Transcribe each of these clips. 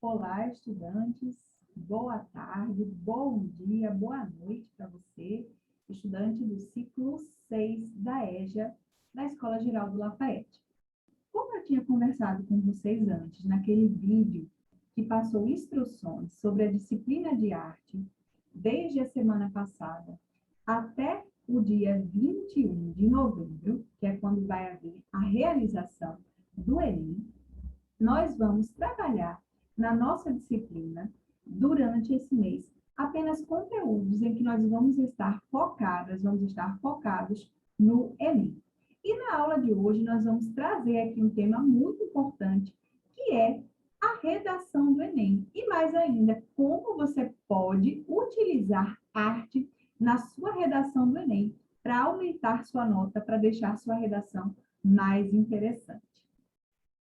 Olá, estudantes. Boa tarde, bom dia, boa noite para você, estudante do ciclo 6 da EJA, da Escola Geraldo Lafayette. Como eu tinha conversado com vocês antes, naquele vídeo que passou instruções sobre a disciplina de arte, desde a semana passada até o dia 21 de novembro, que é quando vai haver a realização do Enem, nós vamos trabalhar na nossa disciplina, durante esse mês, apenas conteúdos em que nós vamos estar focados no Enem. E na aula de hoje, nós vamos trazer aqui um tema muito importante, que é a redação do Enem. E mais ainda, como você pode utilizar arte na sua redação do Enem para aumentar sua nota, para deixar sua redação mais interessante.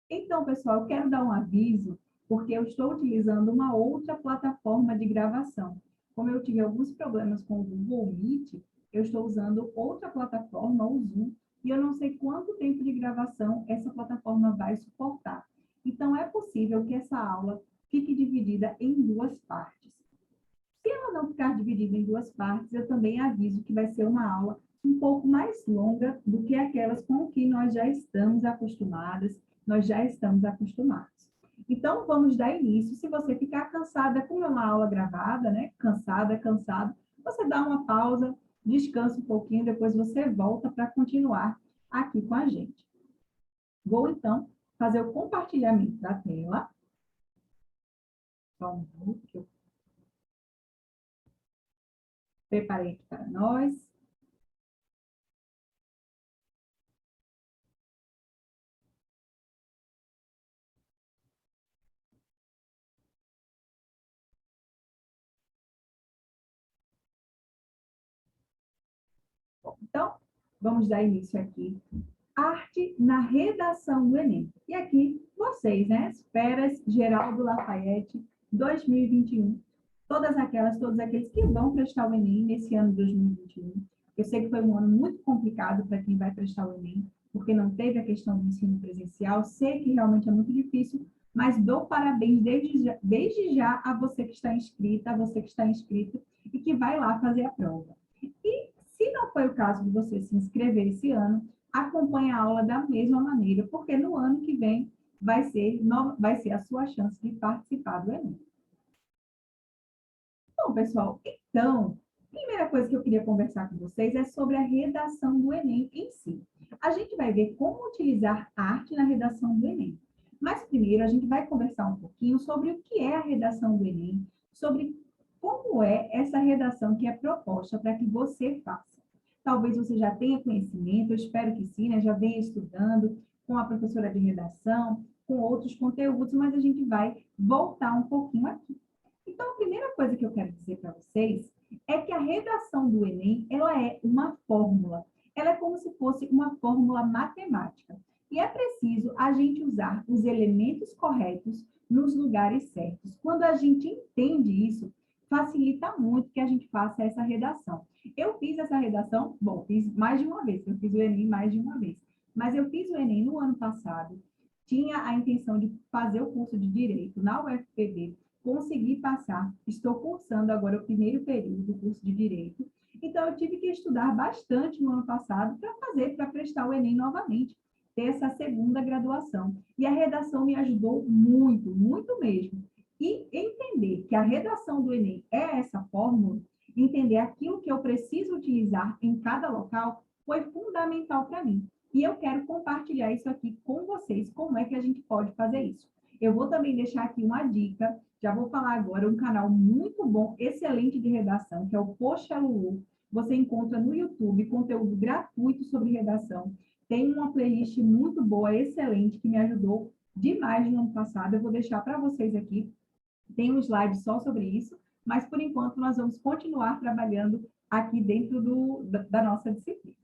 Então, pessoal, eu quero dar um aviso, porque eu estou utilizando uma outra plataforma de gravação. Como eu tive alguns problemas com o Google Meet, eu estou usando outra plataforma, o Zoom, e eu não sei quanto tempo de gravação essa plataforma vai suportar. Então, é possível que essa aula fique dividida em duas partes. Se ela não ficar dividida em duas partes, eu também aviso que vai ser uma aula um pouco mais longa do que aquelas com que nós já estamos acostumados. Então, vamos dar início. Se você ficar cansada, como é uma aula gravada, né? Cansado, você dá uma pausa, descansa um pouquinho, depois você volta para continuar aqui com a gente. Vou, então, fazer o compartilhamento da tela. Só um minuto que eu preparei aqui para nós. Então, vamos dar início aqui. Arte na redação do Enem. E aqui, vocês, né? Feras Geraldo Lafayette 2021. Todos aqueles que vão prestar o Enem nesse ano de 2021. Eu sei que foi um ano muito complicado para quem vai prestar o Enem, porque não teve a questão do ensino presencial. Sei que realmente é muito difícil, mas dou parabéns desde já a você que está inscrita, a você que está inscrito e que vai lá fazer a prova. E se não foi o caso de você se inscrever esse ano, acompanhe a aula da mesma maneira, porque no ano que vem vai ser a sua chance de participar do Enem. Bom, pessoal, então, a primeira coisa que eu queria conversar com vocês é sobre a redação do Enem em si. A gente vai ver como utilizar arte na redação do Enem. Mas primeiro a gente vai conversar um pouquinho sobre o que é a redação do Enem, sobre como é essa redação que é proposta para que você faça. Talvez você já tenha conhecimento, eu espero que sim, né? Já venha estudando com a professora de redação, com outros conteúdos, mas a gente vai voltar um pouquinho aqui. Então, a primeira coisa que eu quero dizer para vocês é que a redação do Enem, ela é uma fórmula. Ela é como se fosse uma fórmula matemática. E é preciso a gente usar os elementos corretos nos lugares certos. Quando a gente entende isso, facilita muito que a gente faça essa redação. Eu fiz essa redação, bom, fiz mais de uma vez, eu fiz o Enem mais de uma vez. Mas eu fiz o Enem no ano passado, tinha a intenção de fazer o curso de Direito na UFPB, consegui passar, estou cursando agora o primeiro período do curso de Direito, então eu tive que estudar bastante no ano passado para prestar o Enem novamente, ter essa segunda graduação. E a redação me ajudou muito, muito mesmo. E entender que a redação do Enem é essa fórmula, entender aquilo que eu preciso utilizar em cada local, foi fundamental para mim. E eu quero compartilhar isso aqui com vocês, como é que a gente pode fazer isso. Eu vou também deixar aqui uma dica, já vou falar agora, um canal muito bom, excelente de redação, que é o Poxa Lulu. Você encontra no YouTube conteúdo gratuito sobre redação. Tem uma playlist muito boa, excelente, que me ajudou demais no ano passado. Eu vou deixar para vocês aqui. Tem um slide só sobre isso, mas por enquanto nós vamos continuar trabalhando aqui dentro da nossa disciplina.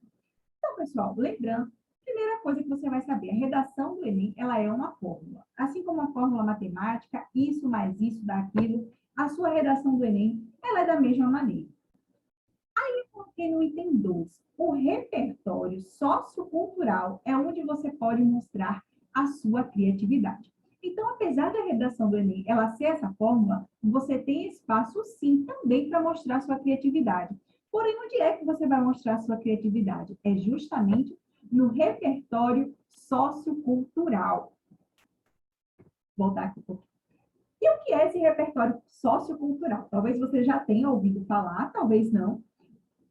Então, pessoal, lembrando, primeira coisa que você vai saber, a redação do Enem, ela é uma fórmula. Assim como a fórmula matemática, isso mais isso dá aquilo, a sua redação do Enem, ela é da mesma maneira. Aí eu coloquei no item 2, o repertório sociocultural é onde você pode mostrar a sua criatividade. Então, apesar da redação do Enem ela ser essa fórmula, você tem espaço, sim, também para mostrar sua criatividade. Porém, onde é que você vai mostrar sua criatividade? É justamente no repertório sociocultural. Vou voltar aqui um pouquinho. E o que é esse repertório sociocultural? Talvez você já tenha ouvido falar, talvez não.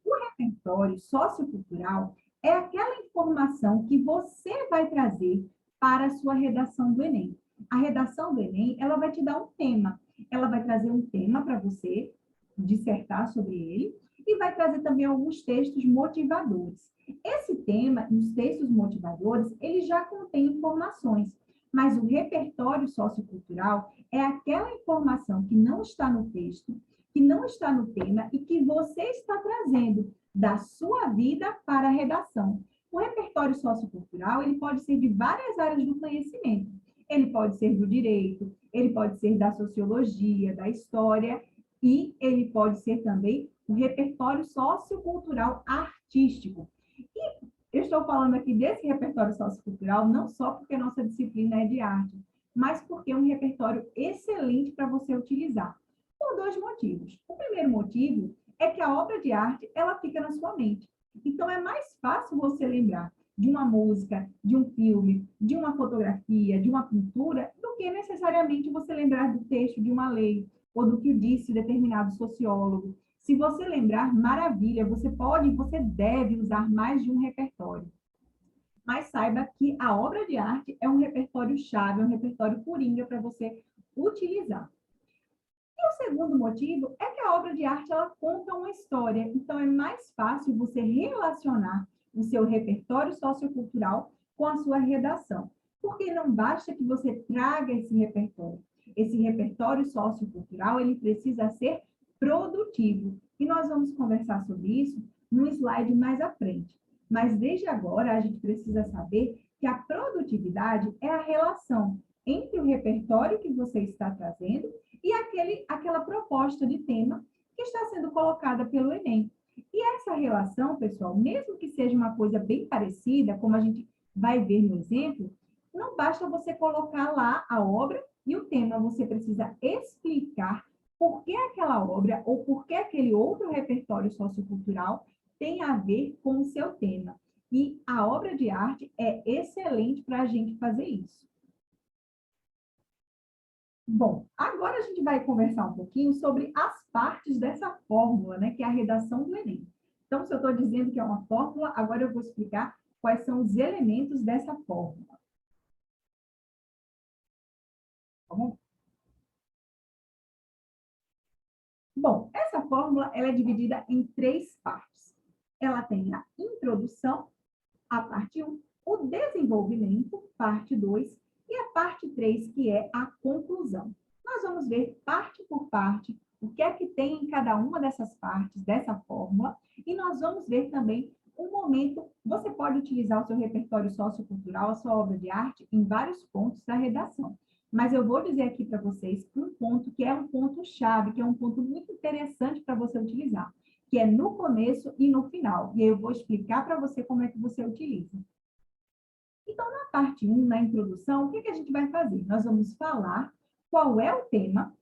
O repertório sociocultural é aquela informação que você vai trazer para a sua redação do Enem. A redação do Enem, ela vai te dar um tema. Ela vai trazer um tema para você dissertar sobre ele e vai trazer também alguns textos motivadores. Esse tema e os textos motivadores, eles já contêm informações, mas o repertório sociocultural é aquela informação que não está no texto, que não está no tema e que você está trazendo da sua vida para a redação. O repertório sociocultural, ele pode ser de várias áreas do conhecimento. Ele pode ser do direito, ele pode ser da sociologia, da história, e ele pode ser também o repertório sociocultural artístico. E eu estou falando aqui desse repertório sociocultural não só porque a nossa disciplina é de arte, mas porque é um repertório excelente para você utilizar. Por dois motivos. O primeiro motivo é que a obra de arte, ela fica na sua mente. Então, é mais fácil você lembrar de uma música, de um filme, de uma fotografia, de uma pintura, do que necessariamente você lembrar do texto de uma lei, ou do que disse determinado sociólogo. Se você lembrar, maravilha, você pode e você deve usar mais de um repertório. Mas saiba que a obra de arte é um repertório chave, é um repertório coringa para você utilizar. E o segundo motivo é que a obra de arte ela conta uma história, então é mais fácil você relacionar o seu repertório sociocultural com a sua redação, porque não basta que você traga esse repertório. Esse repertório sociocultural ele precisa ser produtivo. E nós vamos conversar sobre isso no slide mais à frente. Mas desde agora a gente precisa saber que a produtividade é a relação entre o repertório que você está trazendo e aquela proposta de tema que está sendo colocada pelo Enem. E essa relação, pessoal, mesmo que seja uma coisa bem parecida, como a gente vai ver no exemplo, não basta você colocar lá a obra e o tema, você precisa explicar por que aquela obra ou por que aquele outro repertório sociocultural tem a ver com o seu tema. E a obra de arte é excelente para a gente fazer isso. Bom, agora a gente vai conversar um pouquinho sobre as partes dessa fórmula, né, que é a redação do Enem. Então, se eu estou dizendo que é uma fórmula, agora eu vou explicar quais são os elementos dessa fórmula. Tá bom? Bom, essa fórmula ela é dividida em três partes. Ela tem a introdução, a parte 1, o desenvolvimento, parte 2, e a parte 3, que é a conclusão. Nós vamos ver parte por parte o que é que tem em cada uma dessas partes dessa fórmula, e nós vamos ver também um momento, você pode utilizar o seu repertório sociocultural, a sua obra de arte, em vários pontos da redação. Mas eu vou dizer aqui para vocês um ponto que é um ponto-chave, que é um ponto muito interessante para você utilizar, que é no começo e no final. E aí eu vou explicar para você como é que você utiliza. Então, na parte 1, na introdução, o que a gente vai fazer? Nós vamos falar qual é o tema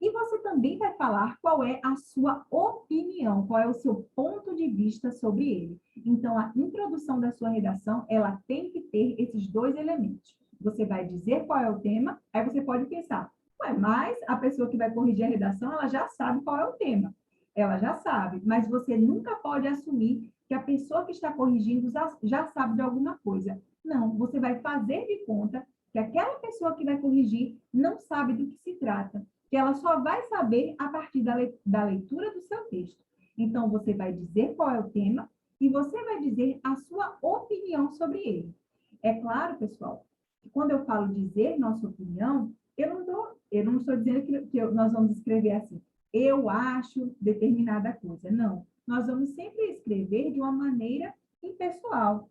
e você também vai falar qual é a sua opinião, qual é o seu ponto de vista sobre ele. Então, a introdução da sua redação, ela tem que ter esses dois elementos. Você vai dizer qual é o tema, aí você pode pensar, ué, mas a pessoa que vai corrigir a redação, ela já sabe qual é o tema. Ela já sabe, mas você nunca pode assumir que a pessoa que está corrigindo já sabe de alguma coisa. Não, você vai fazer de conta que aquela pessoa que vai corrigir não sabe do que se trata, que ela só vai saber a partir da leitura do seu texto. Então, você vai dizer qual é o tema e você vai dizer a sua opinião sobre ele. É claro, pessoal, que quando eu falo dizer nossa opinião, eu não estou dizendo que nós vamos escrever assim, eu acho determinada coisa. Não, nós vamos sempre escrever de uma maneira impessoal.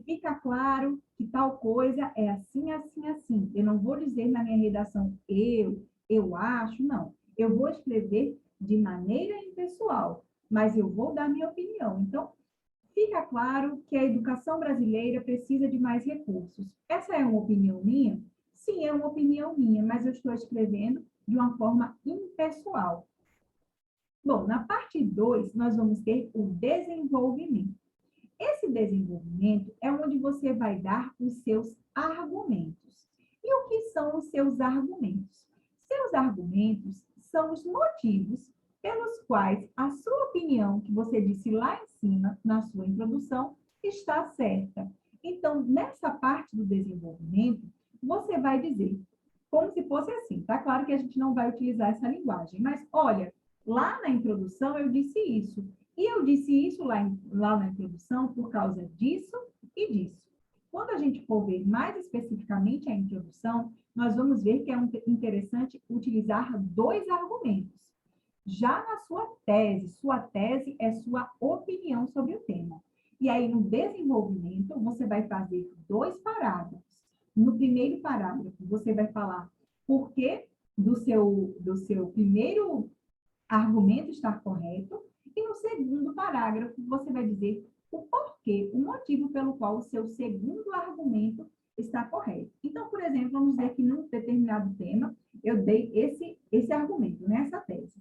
Fica claro que tal coisa é assim, assim, assim. Eu não vou dizer na minha redação eu acho, não. Eu vou escrever de maneira impessoal, mas eu vou dar minha opinião. Então, fica claro que a educação brasileira precisa de mais recursos. Essa é uma opinião minha, Sim, é uma opinião minha, mas eu estou escrevendo de uma forma impessoal. Bom, na parte 2, nós vamos ter o desenvolvimento. Esse desenvolvimento é onde você vai dar os seus argumentos. E o que são os seus argumentos? Seus argumentos são os motivos pelos quais a sua opinião, que você disse lá em cima, na sua introdução, está certa. Então, nessa parte do desenvolvimento, você vai dizer, como se fosse assim, tá? Claro que a gente não vai utilizar essa linguagem, mas olha, lá na introdução eu disse isso. E eu disse isso lá na introdução por causa disso e disso. Quando a gente for ver mais especificamente a introdução, nós vamos ver que é interessante utilizar dois argumentos. Já na sua tese é sua opinião sobre o tema. E aí, no desenvolvimento, você vai fazer dois parágrafos. No primeiro parágrafo, você vai falar por que do seu primeiro argumento estar correto, e no segundo parágrafo você vai dizer o porquê, o motivo pelo qual o seu segundo argumento está correto. Então, por exemplo, vamos dizer que num determinado tema eu dei esse argumento, né, essa tese.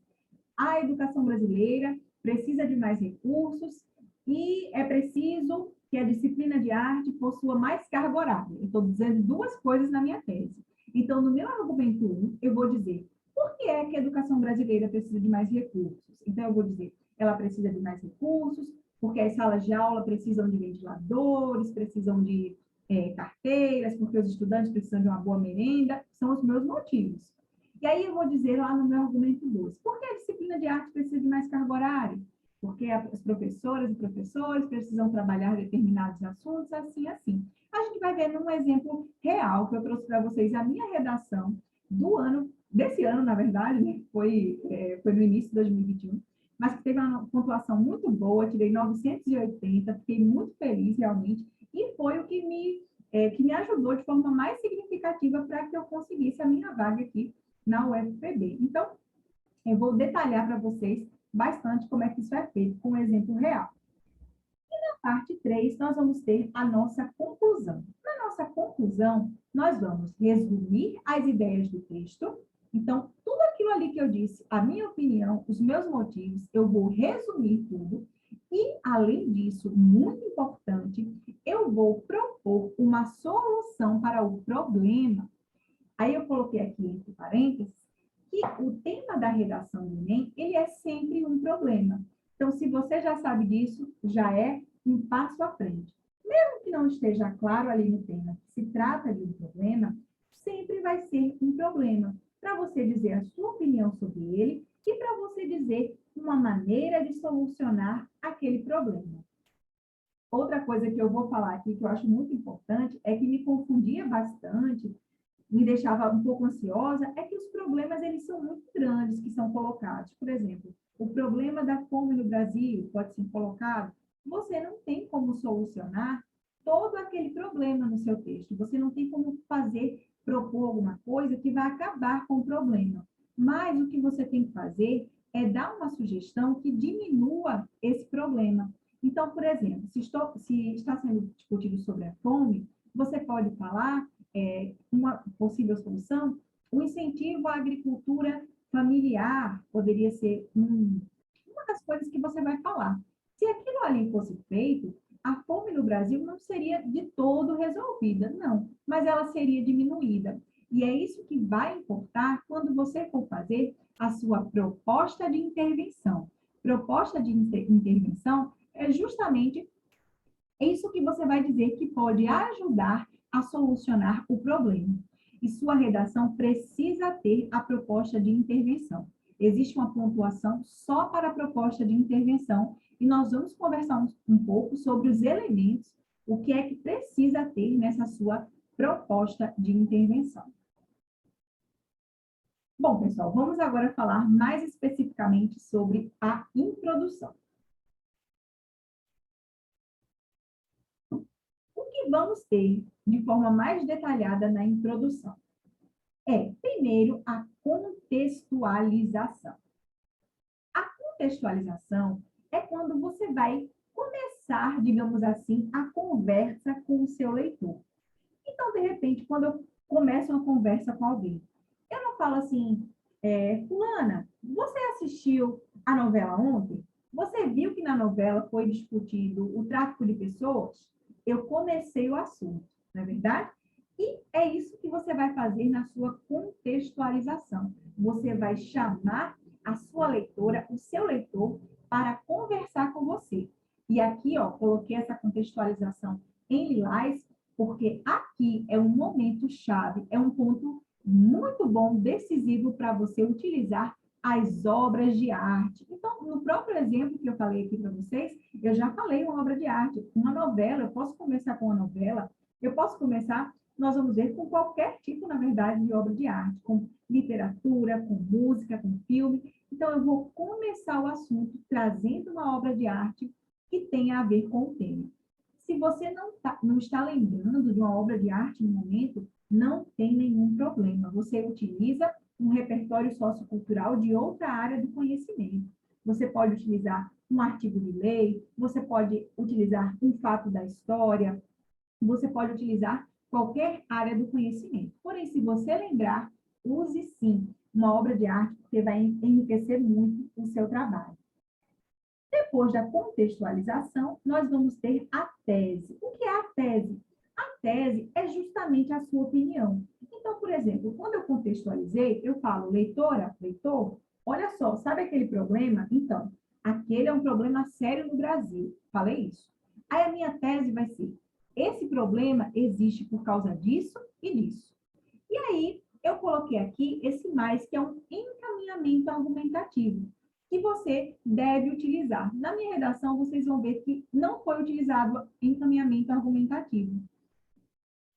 A educação brasileira precisa de mais recursos e é preciso que a disciplina de arte possua mais carga horária. Eu estou dizendo duas coisas na minha tese. Então, no meu argumento 1, eu vou dizer por que é que a educação brasileira precisa de mais recursos. Então, eu vou dizer, ela precisa de mais recursos, porque as salas de aula precisam de ventiladores, precisam de carteiras, porque os estudantes precisam de uma boa merenda, são os meus motivos. E aí eu vou dizer lá no meu argumento 2, por que a disciplina de arte precisa de mais carga horária? Porque as professoras e professores precisam trabalhar determinados assuntos, assim, assim. A gente vai ver num exemplo real que eu trouxe para vocês a minha redação desse ano, na verdade, né? Foi no início de 2021, mas que teve uma pontuação muito boa, tirei 980, fiquei muito feliz realmente, e foi o que me ajudou de forma mais significativa para que eu conseguisse a minha vaga aqui na UFPB. Então, eu vou detalhar para vocês bastante como é que isso é feito, com um exemplo real. E na parte 3, nós vamos ter a nossa conclusão. Na nossa conclusão, nós vamos resumir as ideias do texto. Então, tudo aquilo ali que eu disse, a minha opinião, os meus motivos, eu vou resumir tudo. E, além disso, muito importante, eu vou propor uma solução para o problema. Aí eu coloquei aqui entre parênteses que o tema da redação do Enem, ele é sempre um problema. Então, se você já sabe disso, já é um passo à frente. Mesmo que não esteja claro ali no tema que se trata de um problema, sempre vai ser um problema, para você dizer a sua opinião sobre ele e para você dizer uma maneira de solucionar aquele problema. Outra coisa que eu vou falar aqui, que eu acho muito importante, é que me confundia bastante, me deixava um pouco ansiosa, é que os problemas, eles são muito grandes que são colocados. Por exemplo, o problema da fome no Brasil pode ser colocado, você não tem como solucionar todo aquele problema no seu texto, você não tem como propor alguma coisa que vai acabar com o problema. Mas o que você tem que fazer é dar uma sugestão que diminua esse problema. Então, por exemplo, se está sendo discutido sobre a fome, você pode falar uma possível solução, o incentivo à agricultura familiar poderia ser uma das coisas que você vai falar. Se aquilo ali fosse feito, a fome no Brasil não seria de todo resolvida, não, mas ela seria diminuída. E é isso que vai importar quando você for fazer a sua proposta de intervenção. Proposta de intervenção é justamente isso que você vai dizer que pode ajudar a solucionar o problema. E sua redação precisa ter a proposta de intervenção. Existe uma pontuação só para a proposta de intervenção e nós vamos conversar um pouco sobre os elementos, o que é que precisa ter nessa sua proposta de intervenção. Bom, pessoal, vamos agora falar mais especificamente sobre a introdução. O que vamos ter de forma mais detalhada na introdução? Primeiro, a contextualização. A contextualização é quando você vai começar, digamos assim, a conversa com o seu leitor. Então, de repente, quando eu começo uma conversa com alguém. Eu não falo assim, fulana, você assistiu a novela ontem? Você viu que na novela foi discutido o tráfico de pessoas? Eu comecei o assunto, não é verdade? E é isso que você vai fazer na sua contextualização. Você vai chamar a sua leitora, o seu leitor, para conversar com você. E aqui, ó, coloquei essa contextualização em lilás, porque aqui é um momento chave, é um ponto muito bom, decisivo para você utilizar as obras de arte. Então, no próprio exemplo que eu falei aqui para vocês, eu já falei uma obra de arte, uma novela, eu posso começar com uma novela, eu posso começar, nós vamos ver, com qualquer tipo, na verdade, de obra de arte, com literatura, com música, com filme. Então, eu vou começar o assunto trazendo uma obra de arte que tenha a ver com o tema. Se você não está lembrando de uma obra de arte no momento, não tem nenhum problema. Você utiliza um repertório sociocultural de outra área do conhecimento. Você pode utilizar um artigo de lei, você pode utilizar um fato da história, você pode utilizar qualquer área do conhecimento. Porém, se você lembrar, use sim uma obra de arte, porque vai enriquecer muito o seu trabalho. Depois da contextualização, nós vamos ter a tese. O que é a tese? A tese é justamente a sua opinião. Então, por exemplo, quando eu contextualizei, eu falo, leitora, leitor, olha só, sabe aquele problema? Então, aquele é um problema sério no Brasil. Falei isso. Aí a minha tese vai ser, esse problema existe por causa disso e disso. E aí, eu coloquei aqui esse mais, que é um encaminhamento argumentativo, que você deve utilizar. Na minha redação, vocês vão ver que não foi utilizado encaminhamento argumentativo.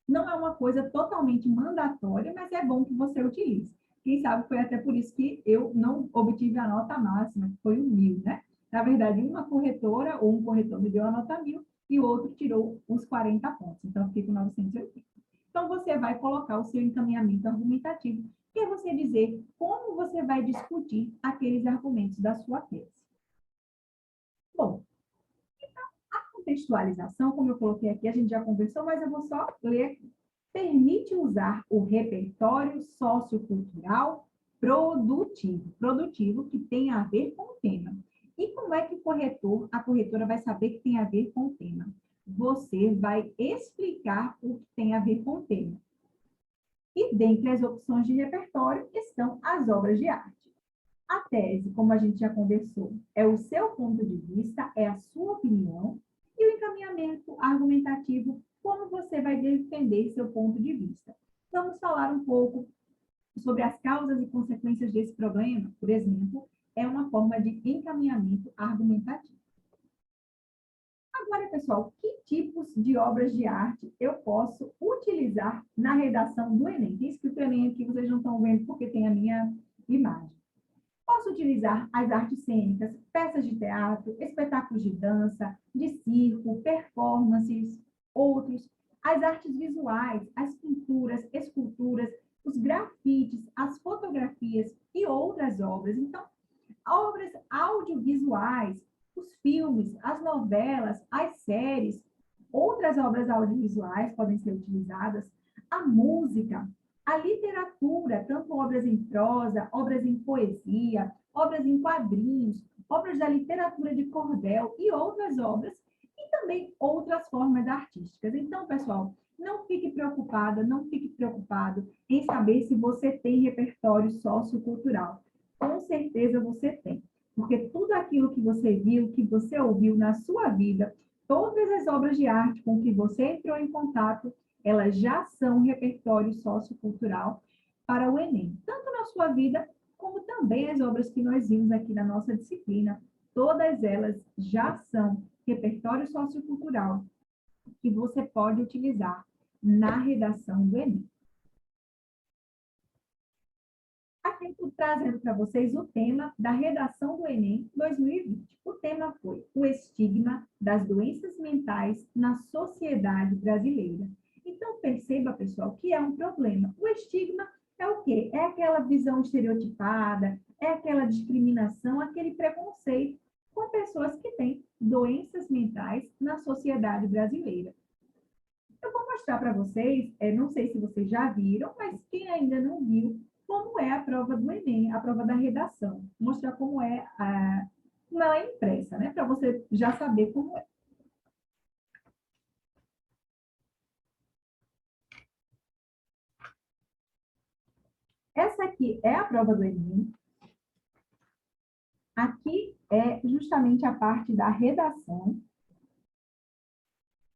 Não é uma coisa totalmente mandatória, mas é bom que você utilize. Quem sabe foi até por isso que eu não obtive a nota máxima, que foi o 1000, né? Na verdade, uma corretora ou um corretor me deu a nota 1000 e o outro tirou os 40 pontos. Então, fiquei com 980. Então, você vai colocar o seu encaminhamento argumentativo, que é você dizer como você vai discutir aqueles argumentos da sua tese. Bom, a contextualização, como eu coloquei aqui, a gente já conversou, mas eu vou só ler aqui. Permite usar o repertório sociocultural produtivo que tem a ver com o tema. E como é que a corretora vai saber que tem a ver com o tema? Você vai explicar o que tem a ver com o tema. E dentre as opções de repertório estão as obras de arte. A tese, como a gente já conversou, é o seu ponto de vista, é a sua opinião, e o encaminhamento argumentativo, como você vai defender seu ponto de vista. Vamos falar um pouco sobre as causas e consequências desse problema, por exemplo, é uma forma de encaminhamento argumentativo. Agora, pessoal, que tipos de obras de arte eu posso utilizar na redação do Enem? Tem escrito Enem aqui, vocês não estão vendo porque tem a minha imagem. Posso utilizar as artes cênicas, peças de teatro, espetáculos de dança, de circo, performances, outros, as artes visuais, as pinturas, esculturas, os grafites, as fotografias e outras obras. Então, obras audiovisuais, os filmes, as novelas, as séries, outras obras audiovisuais podem ser utilizadas, a música, a literatura, tanto obras em prosa, obras em poesia, obras em quadrinhos, obras da literatura de cordel e outras obras, e também outras formas artísticas. Então, pessoal, não fique preocupada, não fique preocupado em saber se você tem repertório sociocultural. Com certeza você tem, porque tudo aquilo que você viu, que você ouviu na sua vida, todas as obras de arte com que você entrou em contato, elas já são repertório sociocultural para o Enem, tanto na sua vida, como também as obras que nós vimos aqui na nossa disciplina, todas elas já são repertório sociocultural que você pode utilizar na redação do Enem. Aqui estou trazendo para vocês o tema da redação do Enem 2020. O tema foi o estigma das doenças mentais na sociedade brasileira. Então, perceba, pessoal, que é um problema. O estigma é o quê? É aquela visão estereotipada, é aquela discriminação, aquele preconceito com pessoas que têm doenças mentais na sociedade brasileira. Eu vou mostrar para vocês, não sei se vocês já viram, mas quem ainda não viu, como é a prova do Enem, a prova da redação. Vou mostrar como ela é impressa, né? Para você já saber como é. Essa aqui é a prova do Enem. Aqui é justamente a parte da redação.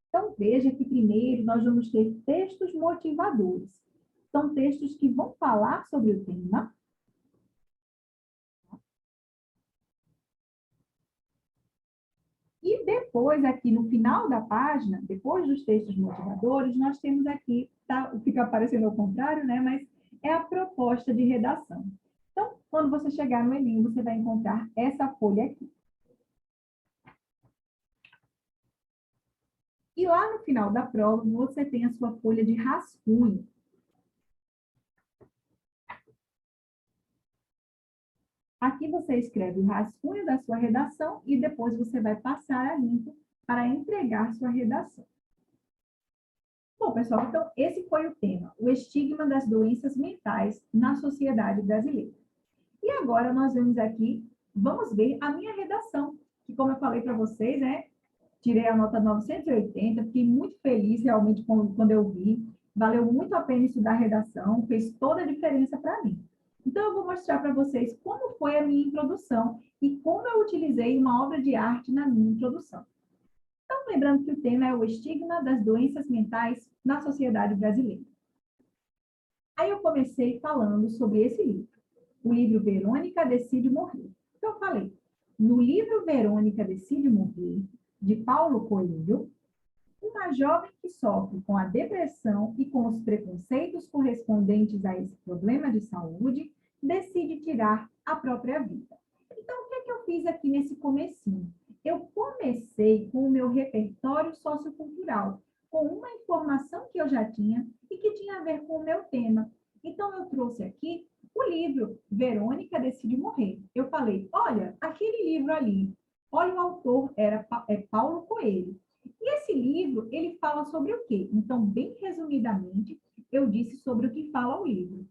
Então, veja que primeiro nós vamos ter textos motivadores. São textos que vão falar sobre o tema. E depois, aqui no final da página, depois dos textos motivadores, nós temos aqui, tá, fica aparecendo ao contrário, né? Mas é a proposta de redação. Então, quando você chegar no Enem, você vai encontrar essa folha aqui. E lá no final da prova, você tem a sua folha de rascunho. Aqui você escreve o rascunho da sua redação e depois você vai passar a limpo para entregar sua redação. Bom, pessoal, então esse foi o tema, o estigma das doenças mentais na sociedade brasileira. E agora nós vamos ver a minha redação, que como eu falei para vocês, tirei a nota 980, fiquei muito feliz realmente quando eu vi, valeu muito a pena estudar a redação, fez toda a diferença para mim. Então, eu vou mostrar para vocês como foi a minha introdução e como eu utilizei uma obra de arte na minha introdução. Então, lembrando que o tema é o estigma das doenças mentais na sociedade brasileira. Aí eu comecei falando sobre esse livro, o livro Verônica Decide Morrer. Então, eu falei, no livro Verônica Decide Morrer, de Paulo Coelho, uma jovem que sofre com a depressão e com os preconceitos correspondentes a esse problema de saúde, decide tirar a própria vida. Então, o que é que eu fiz aqui nesse comecinho? Eu comecei com o meu repertório sociocultural, com uma informação que eu já tinha e que tinha a ver com o meu tema. Então, eu trouxe aqui o livro Verônica Decide Morrer. Eu falei, olha, aquele livro ali, olha, o autor é Paulo Coelho. E esse livro, ele fala sobre o quê? Então, bem resumidamente, eu disse sobre o que fala o livro.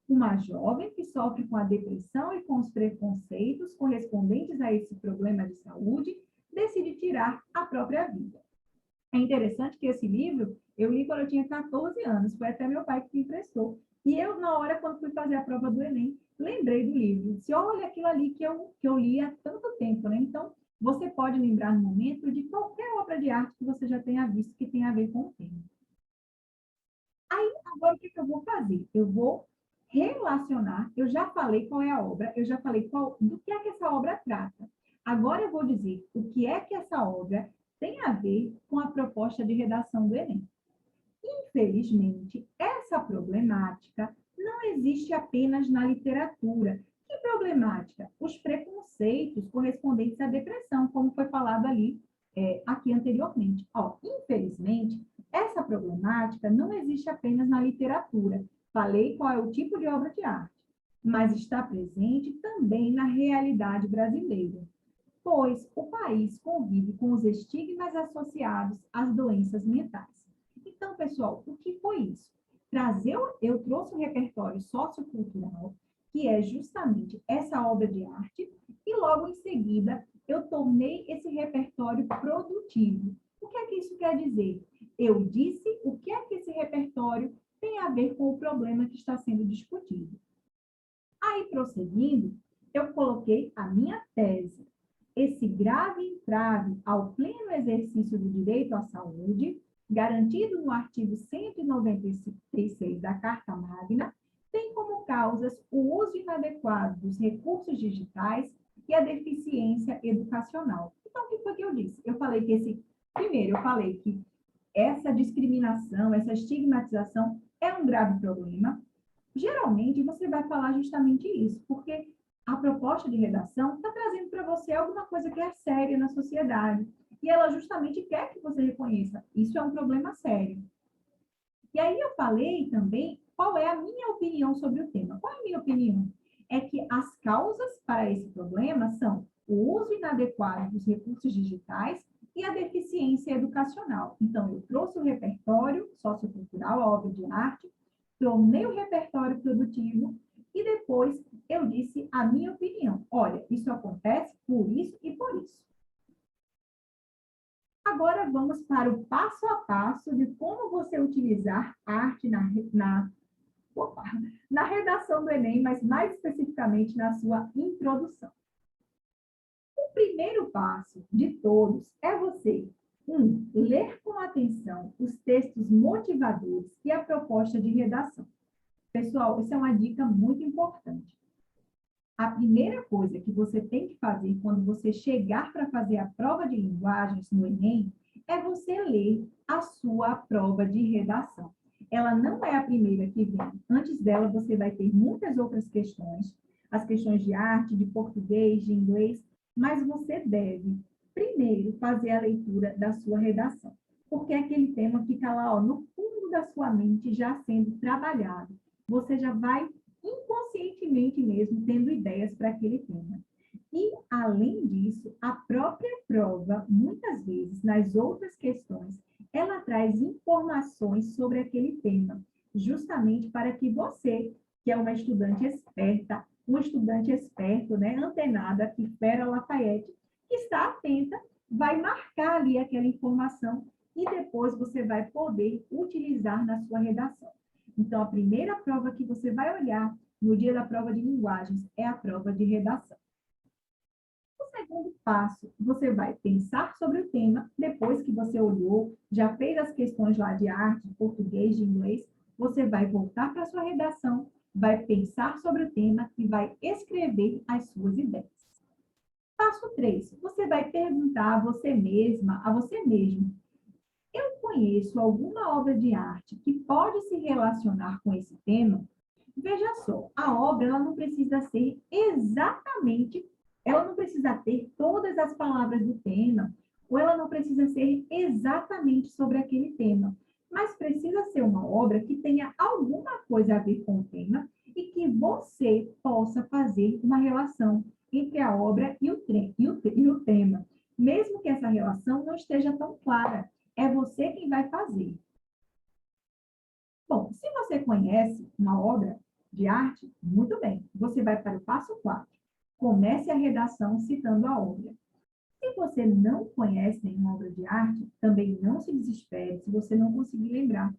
Uma jovem que sofre com a depressão e com os preconceitos correspondentes a esse problema de saúde, decide tirar a própria vida. É interessante que esse livro eu li quando eu tinha 14 anos, foi até meu pai que me emprestou. E eu, na hora, quando fui fazer a prova do Enem, lembrei do livro. Disse, olha aquilo ali que eu li há tanto tempo, né? Então, você pode lembrar no momento de qualquer obra de arte que você já tenha visto que tenha a ver com o tema. Aí, agora, o que eu vou fazer? Eu vou relacionar, eu já falei qual é a obra, eu já falei do que é que essa obra trata. Agora eu vou dizer o que é que essa obra tem a ver com a proposta de redação do Enem. Infelizmente, essa problemática não existe apenas na literatura. Que problemática? Os preconceitos correspondentes à depressão, como foi falado ali, aqui anteriormente. Infelizmente, essa problemática não existe apenas na literatura. Falei qual é o tipo de obra de arte, mas está presente também na realidade brasileira, pois o país convive com os estigmas associados às doenças mentais. Então, pessoal, o que foi isso? Eu trouxe um repertório sociocultural, que é justamente essa obra de arte, e logo em seguida eu tornei esse repertório produtivo. O que é que isso quer dizer? Eu disse o que é que esse repertório tem a ver com o problema que está sendo discutido. Aí, prosseguindo, eu coloquei a minha tese. Esse grave entrave ao pleno exercício do direito à saúde, garantido no artigo 196 da Carta Magna, tem como causas o uso inadequado dos recursos digitais e a deficiência educacional. Então, o que foi que eu disse? Primeiro, eu falei que essa discriminação, essa estigmatização é um grave problema. Geralmente, você vai falar justamente isso, porque a proposta de redação está trazendo para você alguma coisa que é séria na sociedade. E ela justamente quer que você reconheça. Isso é um problema sério. E aí eu falei também qual é a minha opinião sobre o tema. Qual é a minha opinião? É que as causas para esse problema são o uso inadequado dos recursos digitais e a deficiência educacional. Então, eu trouxe o repertório sociocultural, a obra de arte, tornei o repertório produtivo e depois eu disse a minha opinião. Olha, isso acontece por isso e por isso. Agora vamos para o passo a passo de como você utilizar arte opa, na redação do Enem, mas mais especificamente na sua introdução. O primeiro passo de todos é você, ler com atenção os textos motivadores e a proposta de redação. Pessoal, essa é uma dica muito importante. A primeira coisa que você tem que fazer quando você chegar para fazer a prova de linguagens no Enem é você ler a sua prova de redação. Ela não é a primeira que vem. Antes dela, você vai ter muitas outras questões, as questões de arte, de português, de inglês, mas você deve, primeiro, fazer a leitura da sua redação, porque aquele tema fica lá, ó, no fundo da sua mente, já sendo trabalhado. Você já vai inconscientemente mesmo tendo ideias para aquele tema. E, além disso, a própria prova, muitas vezes, nas outras questões, ela traz informações sobre aquele tema, justamente para que você, que é uma estudante esperta, um estudante esperto, né, antenada, que espera Lafayette, que está atenta, vai marcar ali aquela informação e depois você vai poder utilizar na sua redação. Então, a primeira prova que você vai olhar no dia da prova de linguagens é a prova de redação. O segundo passo, você vai pensar sobre o tema, depois que você olhou, já fez as questões lá de arte, de português, de inglês, você vai voltar para a sua redação, vai pensar sobre o tema e vai escrever as suas ideias. Passo 3, você vai perguntar a você mesma, a você mesmo, eu conheço alguma obra de arte que pode se relacionar com esse tema? Veja só, a obra ela não precisa ser exatamente, ela não precisa ter todas as palavras do tema, ou ela não precisa ser exatamente sobre aquele tema, mas precisa ser uma obra que tenha alguma coisa a ver com o tema e que você possa fazer uma relação entre a obra e o tema, mesmo que essa relação não esteja tão clara. É você quem vai fazer. Bom, se você conhece uma obra de arte, muito bem. Você vai para o passo 4. Comece a redação citando a obra. Se você não conhece nenhuma obra de arte, também não se desespere se você não conseguir lembrar.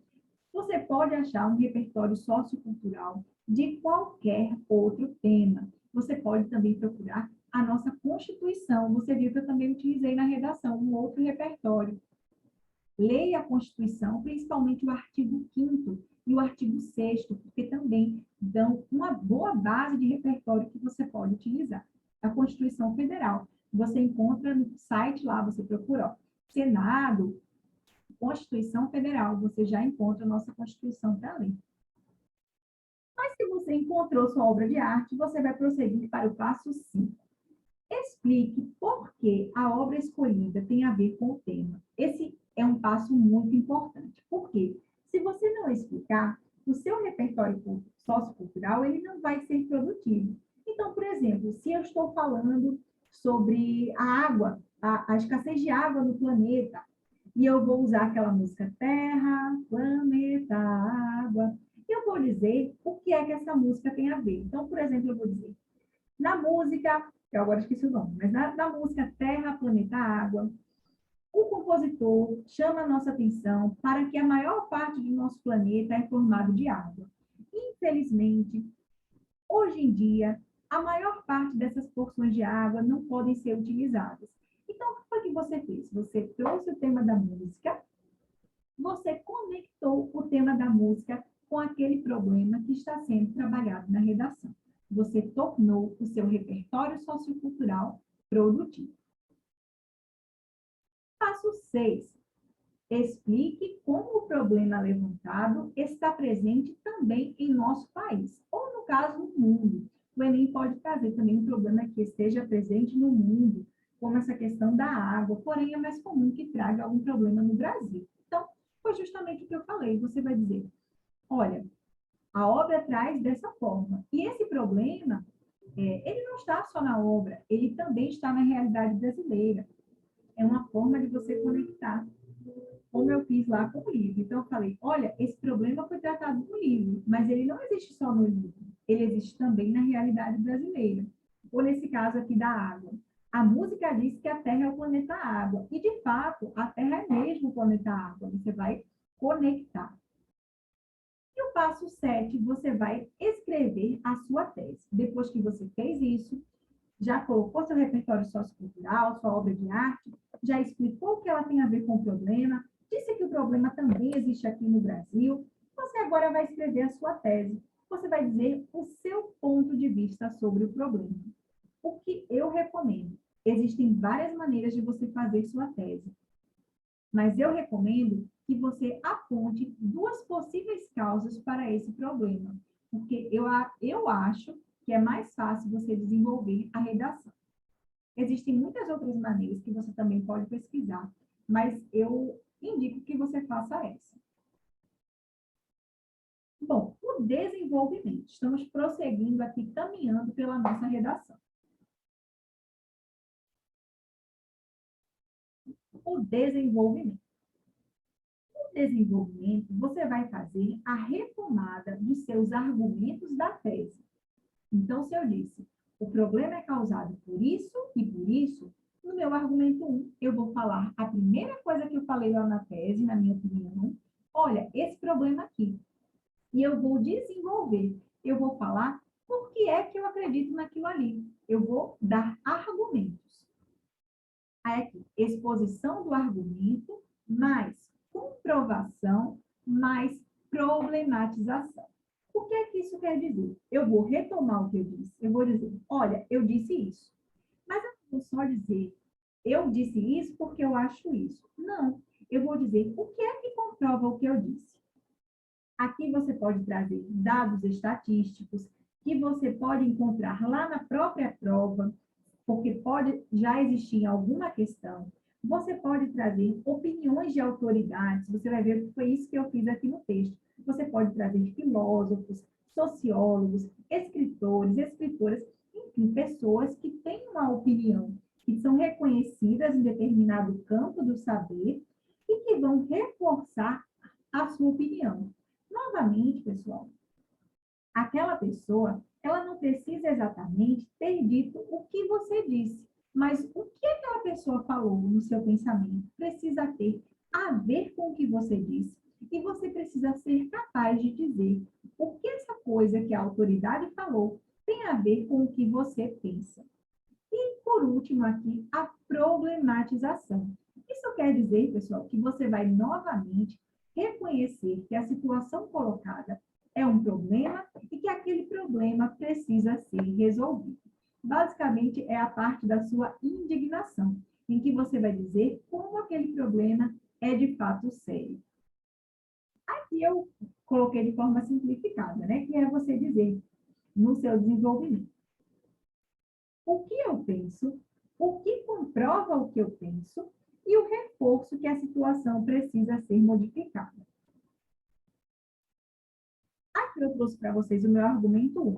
Você pode achar um repertório sociocultural de qualquer outro tema. Você pode também procurar a nossa Constituição. Você viu que eu também utilizei na redação um outro repertório. Leia a Constituição, principalmente o artigo 5º e o artigo 6º, porque também dão uma boa base de repertório que você pode utilizar. A Constituição Federal, você encontra no site lá, você procura, ó, Senado, Constituição Federal, você já encontra a nossa Constituição para ler. Mas se você encontrou sua obra de arte, você vai prosseguir para o passo 5. Explique por que a obra escolhida tem a ver com o tema. Esse é um passo muito importante. Por quê? Se você não explicar, o seu repertório sociocultural ele não vai ser produtivo. Então, por exemplo, se eu estou falando sobre a água, a escassez de água no planeta, e eu vou usar aquela música Terra, Planeta, Água, eu vou dizer o que é que essa música tem a ver. Então, por exemplo, eu vou dizer, na música, eu agora esqueci o nome, mas na música Terra, Planeta, Água, o compositor chama a nossa atenção para que a maior parte do nosso planeta é formado de água. Infelizmente, hoje em dia, a maior parte dessas porções de água não podem ser utilizadas. Então, o que foi que você fez? Você trouxe o tema da música, você conectou o tema da música com aquele problema que está sendo trabalhado na redação. Você tornou o seu repertório sociocultural produtivo. Passo 6. Explique como o problema levantado está presente também em nosso país, ou no caso, no mundo. O Enem pode trazer também um problema que esteja presente no mundo, como essa questão da água, porém é mais comum que traga algum problema no Brasil. Então, foi justamente o que eu falei. Você vai dizer, olha, a obra traz dessa forma. E esse problema, ele não está só na obra, ele também está na realidade brasileira. É uma forma de você conectar, como eu fiz lá com o livro. Então, eu falei, olha, esse problema foi tratado no livro, mas ele não existe só no livro, ele existe também na realidade brasileira. Ou nesse caso aqui da água. A música diz que a Terra é o planeta água, e de fato, a Terra é mesmo o planeta água. Você vai conectar. E o passo 7, você vai escrever a sua tese. Depois que você fez isso, já colocou seu repertório sociocultural, sua obra de arte, já explicou o que ela tem a ver com o problema, disse que o problema também existe aqui no Brasil, você agora vai escrever a sua tese. Você vai dizer o seu ponto de vista sobre o problema. O que eu recomendo? Existem várias maneiras de você fazer sua tese, mas eu recomendo que você aponte duas possíveis causas para esse problema, porque eu acho que é mais fácil você desenvolver a redação. Existem muitas outras maneiras que você também pode pesquisar, mas eu indico que você faça essa. Bom, o desenvolvimento. Estamos prosseguindo aqui, caminhando pela nossa redação. O desenvolvimento. No desenvolvimento, você vai fazer a retomada dos seus argumentos da tese. Então, se eu disse, o problema é causado por isso e por isso, no meu argumento 1, eu vou falar a primeira coisa que eu falei lá na tese, na minha opinião, olha, esse problema aqui. E eu vou desenvolver, eu vou falar por que é que eu acredito naquilo ali. Eu vou dar argumentos. Aí aqui, exposição do argumento, mais comprovação, mais problematização. O que é que isso quer dizer? Eu vou retomar o que eu disse. Eu vou dizer, olha, eu disse isso. Mas eu não vou só dizer, eu disse isso porque eu acho isso. Não, eu vou dizer o que é que comprova o que eu disse. Aqui você pode trazer dados estatísticos que você pode encontrar lá na própria prova, porque pode já existir alguma questão. Você pode trazer opiniões de autoridades, você vai ver que foi isso que eu fiz aqui no texto. Você pode trazer filósofos, sociólogos, escritores, escritoras, enfim, pessoas que têm uma opinião, que são reconhecidas em determinado campo do saber e que vão reforçar a sua opinião. Novamente, pessoal, aquela pessoa, ela não precisa exatamente ter dito o que você disse, mas o que aquela pessoa falou no seu pensamento precisa ter a ver com o que você disse, e você precisa ser capaz de dizer o que essa coisa que a autoridade falou tem a ver com o que você pensa. E, por último, aqui, a problematização. Isso quer dizer, pessoal, que você vai novamente reconhecer que a situação colocada é um problema e que aquele problema precisa ser resolvido. Basicamente, é a parte da sua indignação, em que você vai dizer como aquele problema é de fato sério. Aqui eu coloquei de forma simplificada, né? Que é você dizer no seu desenvolvimento o que eu penso, o que comprova o que eu penso e o reforço que a situação precisa ser modificada. Aqui eu trouxe para vocês o meu argumento 1.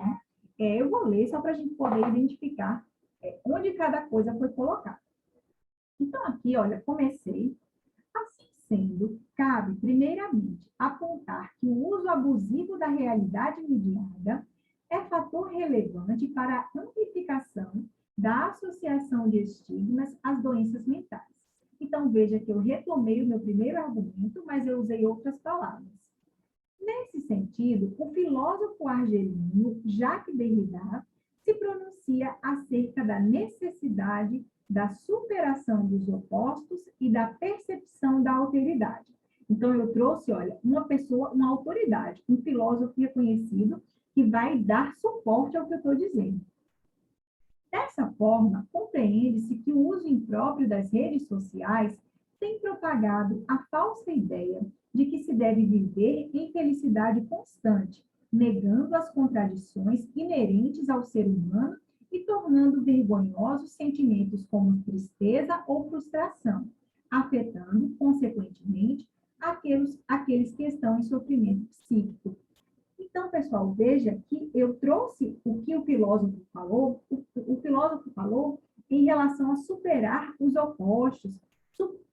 Eu vou ler só para a gente poder identificar onde cada coisa foi colocada. Então, aqui, olha, comecei. Assim sendo, cabe, primeiramente, apontar que o uso abusivo da realidade mediada é fator relevante para a amplificação da associação de estigmas às doenças mentais. Então, veja que eu retomei o meu primeiro argumento, mas eu usei outras palavras. Nesse sentido, o filósofo argelino Jacques Derrida se pronuncia acerca da necessidade da superação dos opostos e da percepção da alteridade. Então, eu trouxe, olha, uma pessoa, uma autoridade, um filósofo reconhecido que vai dar suporte ao que eu estou dizendo. Dessa forma, compreende-se que o uso impróprio das redes sociais tem propagado a falsa ideia de que se deve viver em felicidade constante, negando as contradições inerentes ao ser humano e tornando vergonhosos sentimentos como tristeza ou frustração, afetando, consequentemente, aqueles que estão em sofrimento psíquico. Então, pessoal, veja que eu trouxe o que o filósofo falou. O filósofo falou em relação a superar os opostos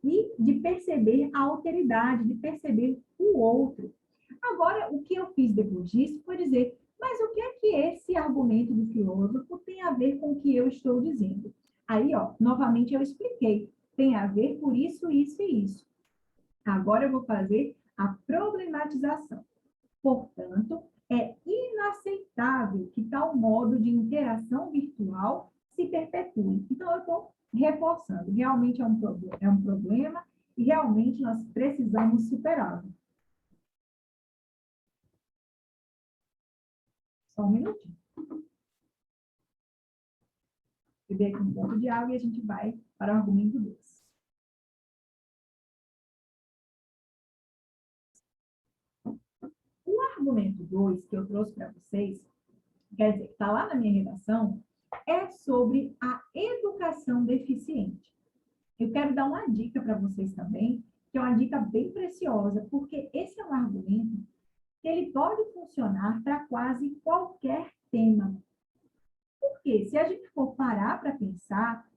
e de perceber a alteridade, de perceber o outro. Agora, o que eu fiz depois disso foi dizer, mas o que é que esse argumento do filósofo tem a ver com o que eu estou dizendo? Aí, ó, novamente eu expliquei, tem a ver por isso, isso e isso. Agora eu vou fazer a problematização. Portanto, é inaceitável que tal modo de interação virtual se perpetue. Então, eu estou reforçando. Realmente é um problema e realmente nós precisamos superá-lo. Só um minutinho. Beber aqui um pouco de água e a gente vai para o argumento 2. O argumento 2 que eu trouxe para vocês, quer dizer, está lá na minha redação, é sobre a educação deficiente. Eu quero dar uma dica para vocês também, que é uma dica bem preciosa, porque esse é um argumento que ele pode funcionar para quase qualquer tema. Porque se a gente for parar para pensar,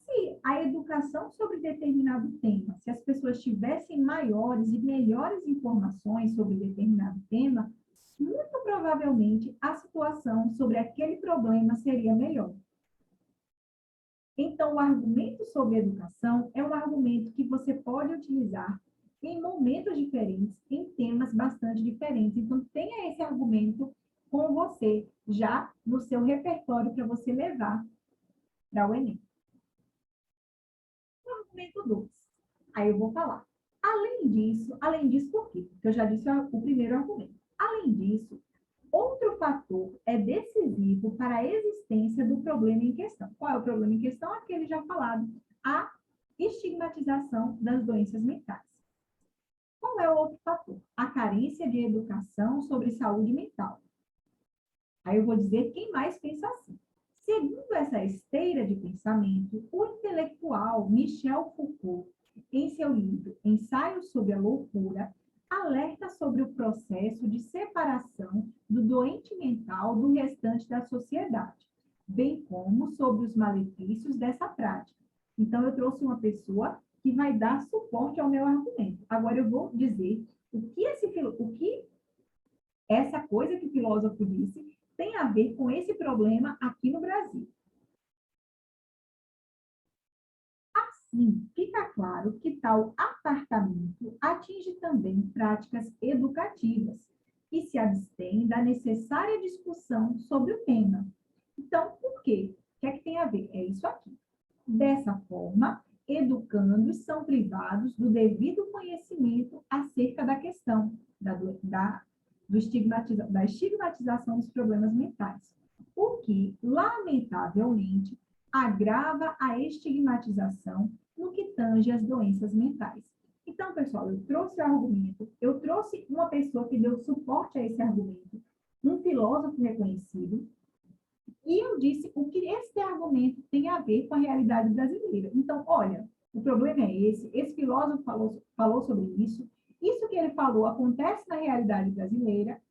se a educação sobre determinado tema, se as pessoas tivessem maiores e melhores informações sobre determinado tema, muito provavelmente a situação sobre aquele problema seria melhor. Então, o argumento sobre educação é um argumento que você pode utilizar em momentos diferentes, em temas bastante diferentes. Então, tenha esse argumento com você, já no seu repertório para você levar para o Enem. O argumento 2. Aí eu vou falar. Além disso, por quê? Porque eu já disse o primeiro argumento. Além disso, outro fator é decisivo para a existência do problema em questão. Qual é o problema em questão? Aquele já falado, a estigmatização das doenças mentais. Qual é o outro fator? A carência de educação sobre saúde mental. Aí eu vou dizer quem mais pensa assim. Segundo essa esteira de pensamento, o intelectual Michel Foucault, em seu livro Ensaio sobre a Loucura, alerta sobre o processo de separação do doente mental do restante da sociedade, bem como sobre os malefícios dessa prática. Então, eu trouxe uma pessoa que vai dar suporte ao meu argumento. Agora, eu vou dizer o que essa coisa que o filósofo disse tem a ver com esse problema aqui no Brasil. Assim, fica claro que tal apartamento atinge também práticas educativas e se abstém da necessária discussão sobre o tema. Então, por quê? O que é que tem a ver? É isso aqui. Dessa forma, educandos são privados do devido conhecimento acerca da questão da estigmatização dos problemas mentais, o que, lamentavelmente, agrava a estigmatização no que tange às doenças mentais. Então, pessoal, eu trouxe o argumento, eu trouxe uma pessoa que deu suporte a esse argumento, um filósofo reconhecido, e eu disse o que esse argumento tem a ver com a realidade brasileira. Então, olha, o problema é esse filósofo falou sobre isso que ele falou acontece na realidade brasileira,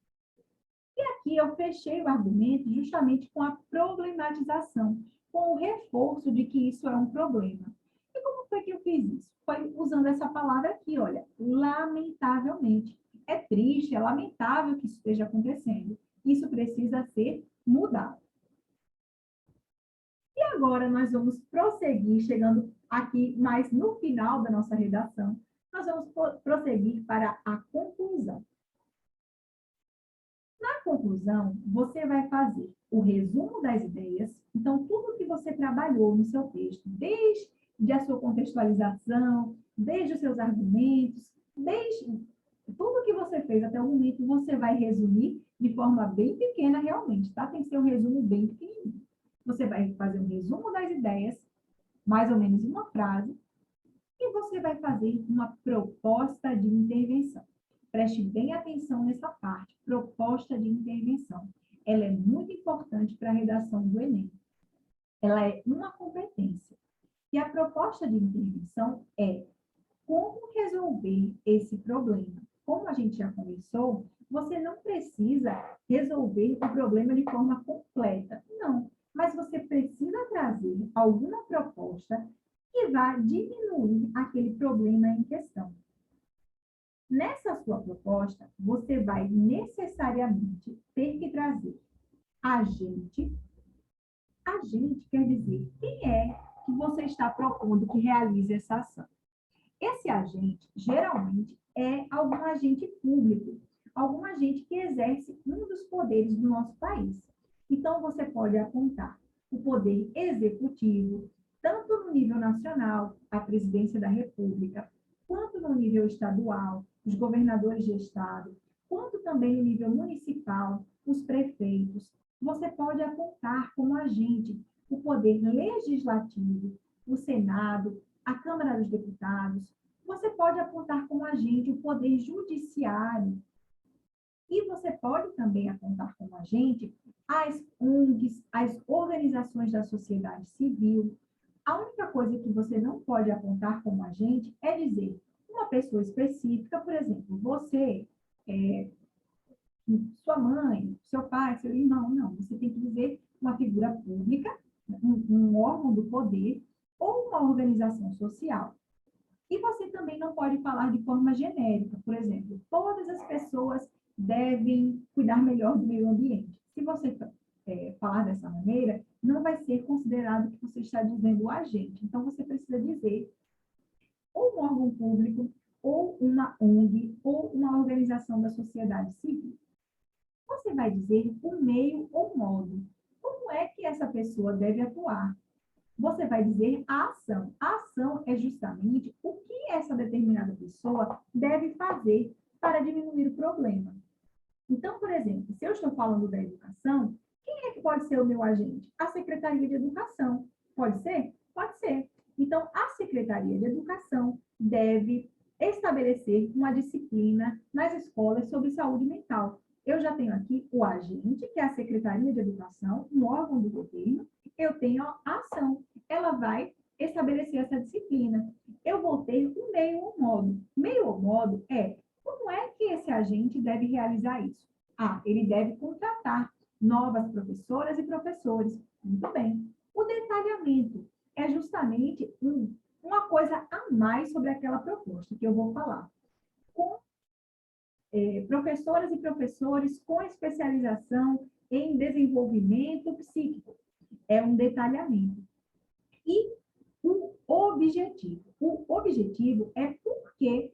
e aqui eu fechei o argumento justamente com a problematização, com o reforço de que isso é um problema. E como foi que eu fiz isso? Foi usando essa palavra aqui, olha, lamentavelmente. É triste, é lamentável que isso esteja acontecendo. Isso precisa ser mudado. E agora nós vamos prosseguir, chegando aqui mais no final da nossa redação, nós vamos prosseguir para a conclusão. Na conclusão, você vai fazer o resumo das ideias, então tudo que você trabalhou no seu texto, desde a sua contextualização, desde os seus argumentos, desde tudo que você fez até o momento, você vai resumir de forma bem pequena realmente, tá? Tem que ser um resumo bem pequenininho. Você vai fazer um resumo das ideias, mais ou menos uma frase, e você vai fazer uma proposta de intervenção. Preste bem atenção nessa parte, proposta de intervenção. Ela é muito importante para a redação do Enem. Ela é uma competência. E a proposta de intervenção é como resolver esse problema. Como a gente já conversou, você não precisa resolver o problema de forma completa. Não. mas você precisa trazer alguma proposta que vá diminuir aquele problema em questão. Nessa sua proposta, você vai necessariamente ter que trazer agente. Agente quer dizer quem é que você está propondo que realize essa ação. Esse agente, geralmente, é algum agente público, algum agente que exerce um dos poderes do nosso país. Então, você pode apontar o poder executivo, tanto no nível nacional, a presidência da República, quanto no nível estadual, os governadores de estado, quanto também no nível municipal, os prefeitos. Você pode apontar como agente o poder legislativo, o Senado, a Câmara dos Deputados. Você pode apontar como agente o poder judiciário. E você pode também apontar como agente as ONGs, as organizações da sociedade civil. A única coisa que você não pode apontar como agente é dizer uma pessoa específica, por exemplo, você, sua mãe, seu pai, seu irmão. Não, você tem que dizer uma figura pública, um órgão do poder ou uma organização social. E você também não pode falar de forma genérica, por exemplo, todas as pessoas devem cuidar melhor do meio ambiente. Se você falar dessa maneira, não vai ser considerado que você está dizendo o agente. Então, você precisa dizer ou um órgão público, ou uma ONG, ou uma organização da sociedade civil. Você vai dizer o meio ou modo. Como é que essa pessoa deve atuar? Você vai dizer a ação. A ação é justamente o que essa determinada pessoa deve fazer para diminuir o problema. Então, por exemplo, se eu estou falando da educação, quem é que pode ser o meu agente? A Secretaria de Educação. Pode ser? Pode ser. Então, a Secretaria de Educação deve estabelecer uma disciplina nas escolas sobre saúde mental. Eu já tenho aqui o agente, que é a Secretaria de Educação, um órgão do governo. Eu tenho a ação. Ela vai estabelecer essa disciplina. Eu vou ter o meio ou modo. Meio ou modo é como é que esse agente deve realizar isso? Ah, ele deve contratar novas professoras e professores. Muito bem. O detalhamento é justamente uma coisa a mais sobre aquela proposta que eu vou falar. Com professoras e professores com especialização em desenvolvimento psíquico. É um detalhamento. E o objetivo. O objetivo é porque,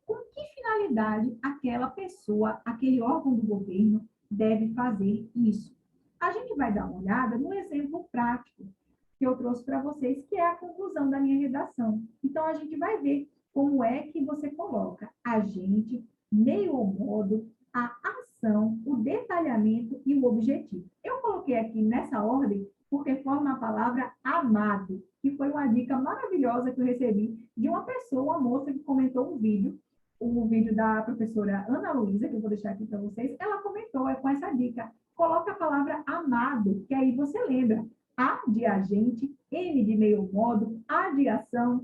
com que finalidade aquela pessoa, aquele órgão do governo deve fazer isso. A gente vai dar uma olhada no exemplo prático que eu trouxe para vocês, que é a conclusão da minha redação. Então, a gente vai ver como é que você coloca agente, meio ou modo, a ação, o detalhamento e o objetivo. Eu coloquei aqui nessa ordem porque forma a palavra amado, que foi uma dica maravilhosa que eu recebi de uma pessoa, uma moça que comentou um vídeo, o vídeo da professora Ana Luísa, que eu vou deixar aqui para vocês. Ela comentou com essa dica: coloca a palavra amado, que aí você lembra. A de agente, M de meio modo, A de ação,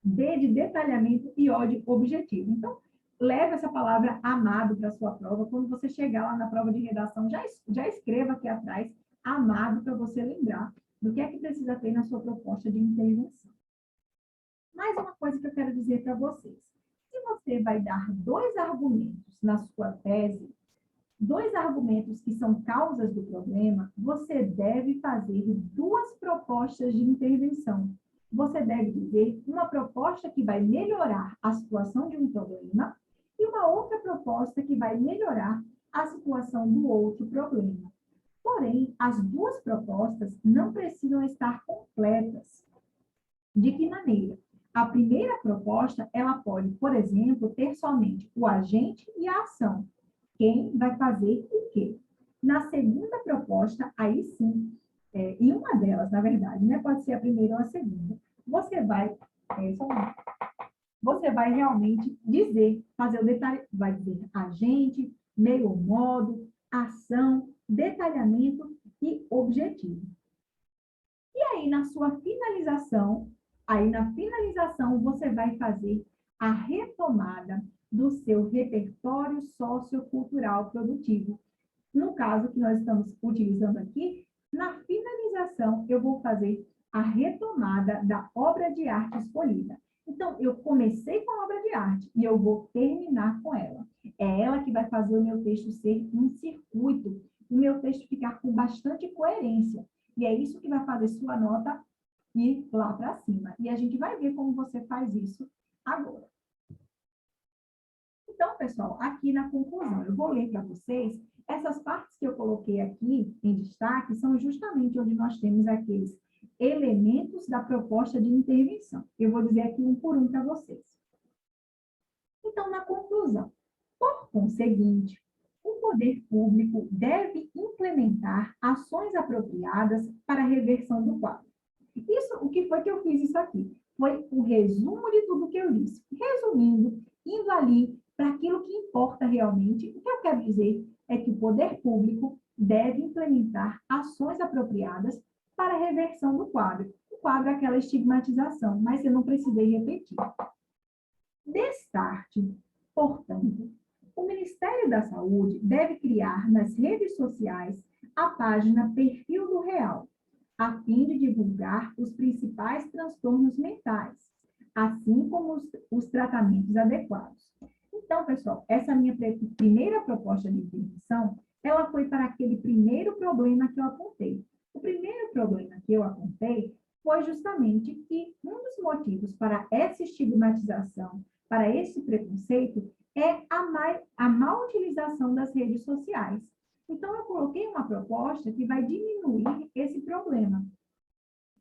D de detalhamento e O de objetivo. Então, leve essa palavra amado para a sua prova. Quando você chegar lá na prova de redação, já escreva aqui atrás amado, para você lembrar do que é que precisa ter na sua proposta de intervenção. Mais uma coisa que eu quero dizer para vocês. Se você vai dar 2 argumentos na sua tese, 2 argumentos que são causas do problema, você deve fazer 2 propostas de intervenção. Você deve dizer uma proposta que vai melhorar a situação de um problema e uma outra proposta que vai melhorar a situação do outro problema. Porém, as 2 propostas não precisam estar completas. De que maneira? A primeira proposta, ela pode, por exemplo, ter somente o agente e a ação. Quem vai fazer o quê? Na segunda proposta, aí sim, em uma delas, na verdade, né? Pode ser a primeira ou a segunda. Você vai realmente dizer, fazer o detalhe, vai dizer agente, meio ou modo, ação, detalhamento e objetivo. E aí, na finalização, você vai fazer a retomada do seu repertório sociocultural produtivo. No caso que nós estamos utilizando aqui, Na finalização, eu vou fazer a retomada da obra de arte escolhida. Então, eu comecei com a obra de arte e eu vou terminar com ela. É ela que vai fazer o meu texto ser um circuito, o meu texto ficar com bastante coerência. E é isso que vai fazer sua nota ir lá para cima. E a gente vai ver como você faz isso agora. Então, pessoal, aqui na conclusão, eu vou ler para vocês. Essas partes que eu coloquei aqui em destaque são justamente onde nós temos aqueles elementos da proposta de intervenção. Eu vou dizer aqui um por um para vocês. Então, na conclusão, por conseguinte, o poder público deve implementar ações apropriadas para a reversão do quadro. Isso, o que foi que eu fiz isso aqui? Foi o resumo de tudo que eu disse. Resumindo, indo ali para aquilo que importa realmente, o que eu quero dizer é que o poder público deve implementar ações apropriadas para a reversão do quadro. O quadro é aquela estigmatização, mas eu não precisei repetir. Destarte, portanto, o Ministério da Saúde deve criar nas redes sociais a página Perfil do Real, a fim de divulgar os principais transtornos mentais, assim como os tratamentos adequados. Então, pessoal, essa minha primeira proposta de intervenção, ela foi para aquele primeiro problema que eu apontei. O primeiro problema que eu apontei foi justamente que um dos motivos para essa estigmatização, para esse preconceito, é a má utilização das redes sociais. Então, eu coloquei uma proposta que vai diminuir esse problema.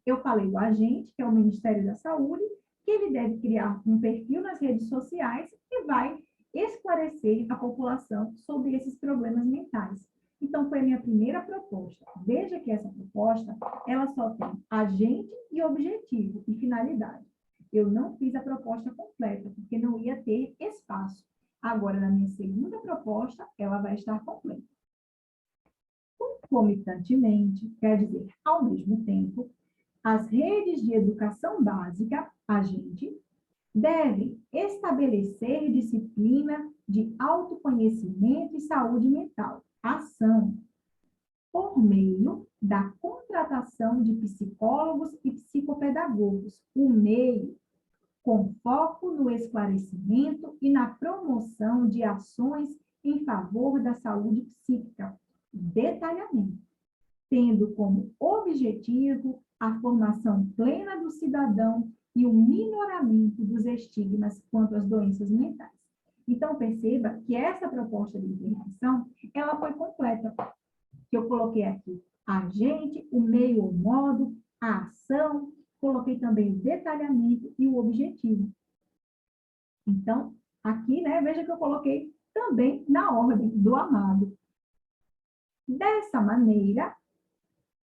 Eu falei do agente, que é o Ministério da Saúde, que ele deve criar um perfil nas redes sociais e vai esclarecer a população sobre esses problemas mentais. Então, foi a minha primeira proposta. Veja que essa proposta, ela só tem agente e objetivo e finalidade. Eu não fiz a proposta completa, porque não ia ter espaço. Agora, na minha segunda proposta, ela vai estar completa. Concomitantemente, quer dizer, ao mesmo tempo, as redes de educação básica, a gente, devem estabelecer disciplina de autoconhecimento e saúde mental, ação, por meio da contratação de psicólogos e psicopedagogos, o meio, com foco no esclarecimento e na promoção de ações em favor da saúde psíquica, detalhamento, tendo como objetivo a formação plena do cidadão e o minoramento dos estigmas quanto às doenças mentais. Então, perceba que essa proposta de intervenção, ela foi completa, que eu coloquei aqui a agente, o meio ou modo, a ação, coloquei também o detalhamento e o objetivo. Então, aqui, né, veja que eu coloquei também na ordem do amado. Dessa maneira,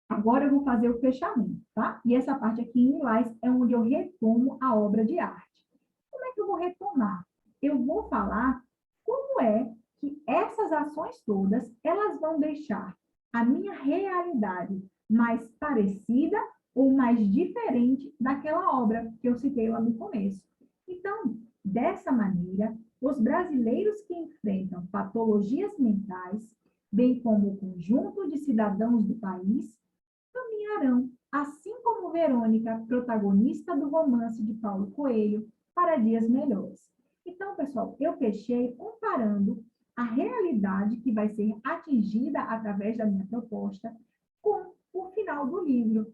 agora eu vou fazer o fechamento, tá? E essa parte aqui em lilás é onde eu retomo a obra de arte. Como é que eu vou retomar? Eu vou falar como é que essas ações todas, elas vão deixar a minha realidade mais parecida ou mais diferente daquela obra que eu citei lá no começo. Então, dessa maneira, os brasileiros que enfrentam patologias mentais, bem como o conjunto de cidadãos do país, caminharão, assim como Verônica, protagonista do romance de Paulo Coelho, para dias melhores. Então, pessoal, eu fechei comparando a realidade que vai ser atingida através da minha proposta com o final do livro.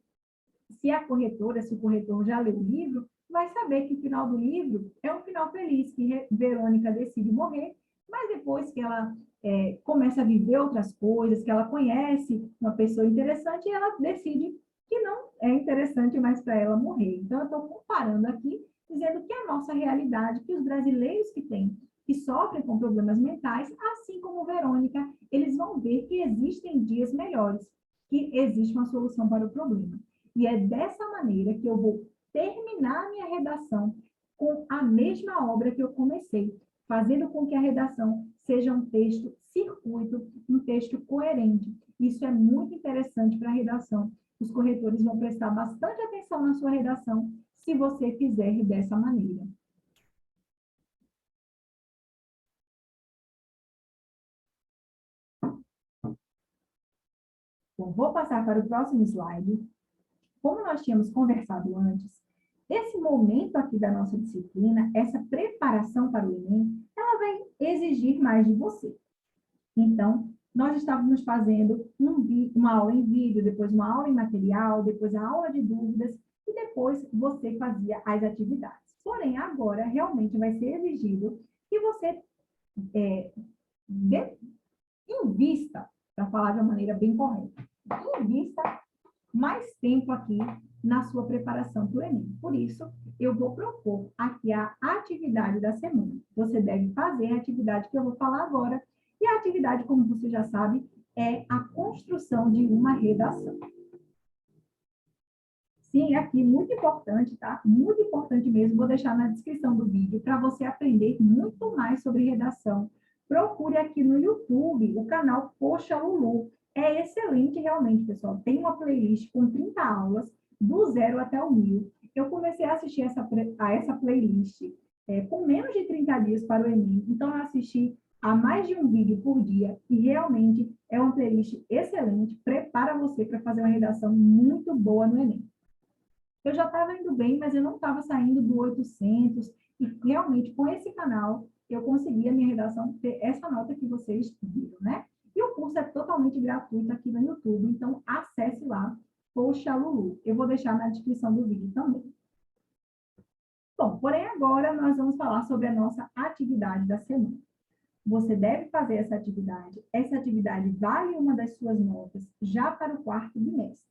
Se a corretora, se o corretor já leu o livro, vai saber que o final do livro é um final feliz, que Verônica decide morrer, mas depois que ela começa a viver outras coisas, que ela conhece uma pessoa interessante, ela decide que não é interessante mais para ela morrer. Então, eu estou comparando aqui, dizendo que é a nossa realidade, que os brasileiros que sofrem com problemas mentais, assim como Verônica, eles vão ver que existem dias melhores, que existe uma solução para o problema. E é dessa maneira que eu vou terminar a minha redação com a mesma obra que eu comecei, fazendo com que a redação seja um texto circuito, um texto coerente. Isso é muito interessante para a redação. Os corretores vão prestar bastante atenção na sua redação se você fizer dessa maneira. Bom, vou passar para o próximo slide. Como nós tínhamos conversado antes, esse momento aqui da nossa disciplina, essa preparação para o Enem, ela vai exigir mais de você. Então, nós estávamos fazendo uma aula em vídeo, depois uma aula em material, depois a aula de dúvidas, e depois você fazia as atividades. Porém, agora, realmente vai ser exigido que você invista, para falar de uma maneira bem correta, invista mais tempo aqui na sua preparação para o Enem. Por isso, eu vou propor aqui a atividade da semana. Você deve fazer a atividade que eu vou falar agora. E a atividade, como você já sabe, é a construção de uma redação. Sim, aqui, muito importante, tá? Muito importante mesmo. Vou deixar na descrição do vídeo para você aprender muito mais sobre redação. Procure aqui no YouTube o canal Poxa Lulu. É excelente realmente, pessoal. Tem uma playlist com 30 aulas, do 0 até o 1000. Eu comecei a assistir essa playlist com menos de 30 dias para o Enem. Então, eu assisti a mais de um vídeo por dia e realmente é uma playlist excelente. Prepara você para fazer uma redação muito boa no Enem. Eu já estava indo bem, mas eu não estava saindo do 800, e realmente com esse canal eu consegui a minha redação ter essa nota que vocês viram, né? E o curso é totalmente gratuito aqui no YouTube, então acesse lá, Poxa Lulu. Eu vou deixar na descrição do vídeo também. Bom, porém agora nós vamos falar sobre a nossa atividade da semana. Você deve fazer essa atividade vale uma das suas notas já para o quarto bimestre.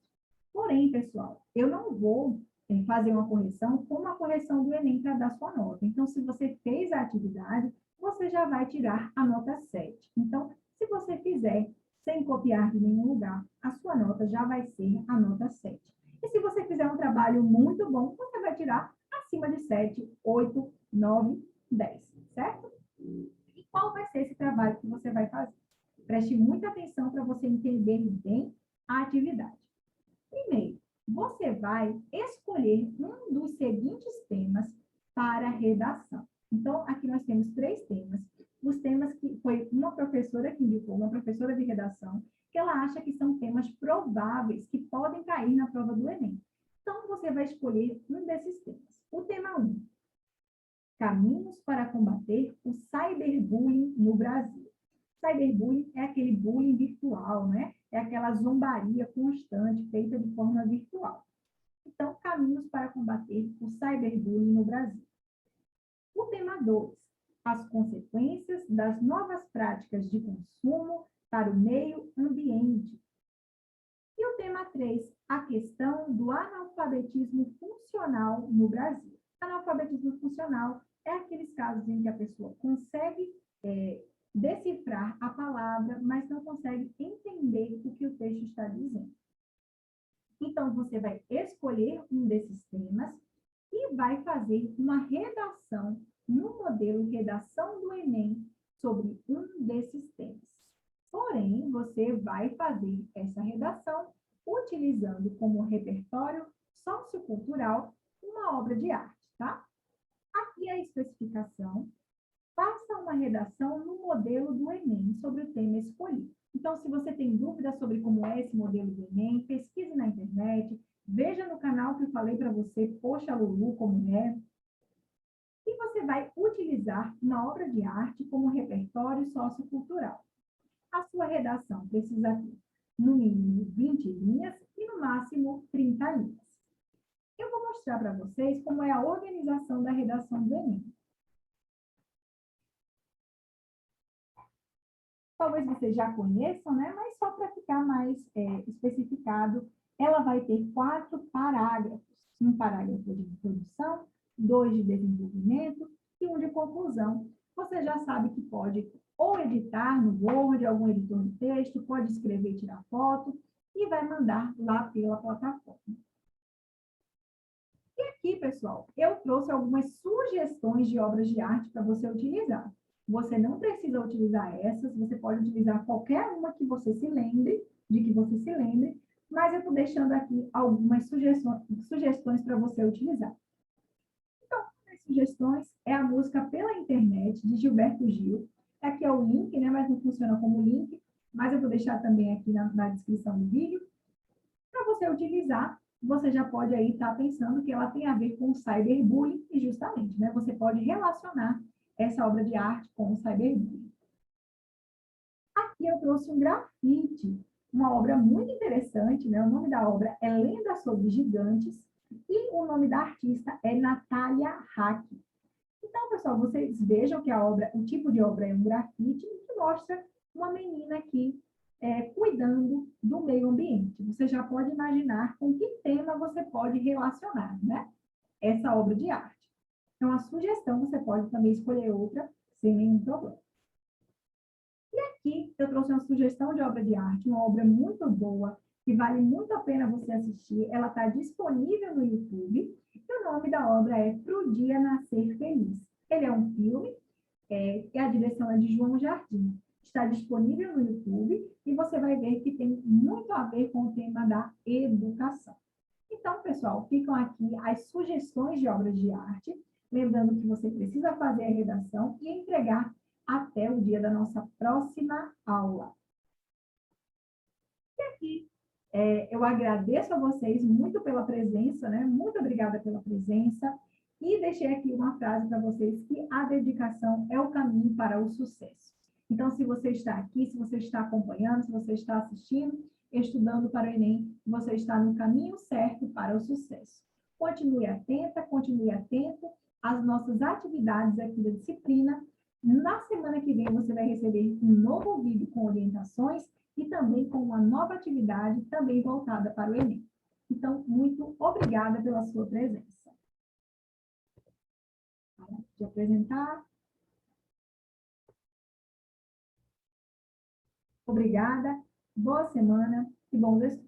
Porém, pessoal, eu não vou fazer uma correção como a correção do Enem para dar sua nota. Então, se você fez a atividade, você já vai tirar a nota 7. Então, se você fizer sem copiar de nenhum lugar, a sua nota já vai ser a nota 7. E se você fizer um trabalho muito bom, você vai tirar acima de 7, 8, 9, 10, certo? E qual vai ser esse trabalho que você vai fazer? Preste muita atenção para você entender bem a atividade. Primeiro, você vai escolher um dos seguintes temas para a redação. Então, aqui nós temos 3 temas. Os temas que foi uma professora que indicou, uma professora de redação, que ela acha que são temas prováveis que podem cair na prova do Enem. Então, você vai escolher um desses temas. O tema 1, caminhos para combater o cyberbullying no Brasil. Cyberbullying é aquele bullying virtual, né? É aquela zombaria constante feita de forma virtual. Então, caminhos para combater o cyberbullying no Brasil. O tema 2, as consequências das novas práticas de consumo para o meio ambiente. E o tema 3, a questão do analfabetismo funcional no Brasil. Analfabetismo funcional é aqueles casos em que a pessoa consegue decifrar a palavra, mas não consegue entender o que o texto está dizendo. Então, você vai escolher um desses temas e vai fazer uma redação no modelo Redação do Enem sobre um desses temas. Porém, você vai fazer essa redação utilizando como repertório sociocultural uma obra de arte, tá? Aqui a especificação. Faça uma redação no modelo do Enem sobre o tema escolhido. Então, se você tem dúvidas sobre como é esse modelo do Enem, pesquise na internet, veja no canal que eu falei para você, Poxa Lulu, como é. E você vai utilizar uma obra de arte como repertório sociocultural. A sua redação precisa ter, no mínimo, 20 linhas e, no máximo, 30 linhas. Eu vou mostrar para vocês como é a organização da redação do Enem. Talvez vocês já conheçam, né? Mas só para ficar mais especificado, ela vai ter 4 parágrafos. Um parágrafo de introdução, 2 de desenvolvimento e 1 de conclusão. Você já sabe que pode ou editar no Word, algum editor de texto, pode escrever e tirar foto, e vai mandar lá pela plataforma. E aqui, pessoal, eu trouxe algumas sugestões de obras de arte para você utilizar. Você não precisa utilizar essas, você pode utilizar qualquer uma que você se lembre, mas eu estou deixando aqui algumas sugestões para você utilizar. Então, as sugestões é a música Pela Internet, de Gilberto Gil. Aqui é o link, né, mas não funciona como link. mas eu vou deixar também aqui na descrição do vídeo, para você utilizar. Você já pode aí estar pensando que ela tem a ver com o cyberbullying, e justamente, né? Você pode relacionar essa obra de arte com o cyberbullying. Aqui eu trouxe um grafite, uma obra muito interessante, né? O nome da obra é Lenda sobre Gigantes, e o nome da artista é Natália Hack. Então, pessoal, vocês vejam que a obra, o tipo de obra é um grafite que mostra uma menina aqui cuidando do meio ambiente. Você já pode imaginar com que tema você pode relacionar, né? Essa obra de arte. Então, a sugestão, você pode também escolher outra sem nenhum problema. E aqui eu trouxe uma sugestão de obra de arte, uma obra muito boa, que vale muito a pena você assistir. Ela está disponível no YouTube. E o nome da obra é Pro Dia Nascer Feliz. Ele é um filme, e a direção é de João Jardim. Está disponível no YouTube e você vai ver que tem muito a ver com o tema da educação. Então, pessoal, ficam aqui as sugestões de obras de arte, lembrando que você precisa fazer a redação e entregar até o dia da nossa próxima aula. E aqui, eu agradeço a vocês muito pela presença, né? Muito obrigada pela presença. E deixei aqui uma frase para vocês, que a dedicação é o caminho para o sucesso. Então, se você está aqui, se você está acompanhando, se você está assistindo, estudando para o Enem, você está no caminho certo para o sucesso. Continue atenta, continue atento às nossas atividades aqui da disciplina. Na semana que vem, você vai receber um novo vídeo com orientações e também com uma nova atividade, também voltada para o Enem. Então, muito obrigada pela sua presença. De apresentar. Obrigada, boa semana e bons estudos.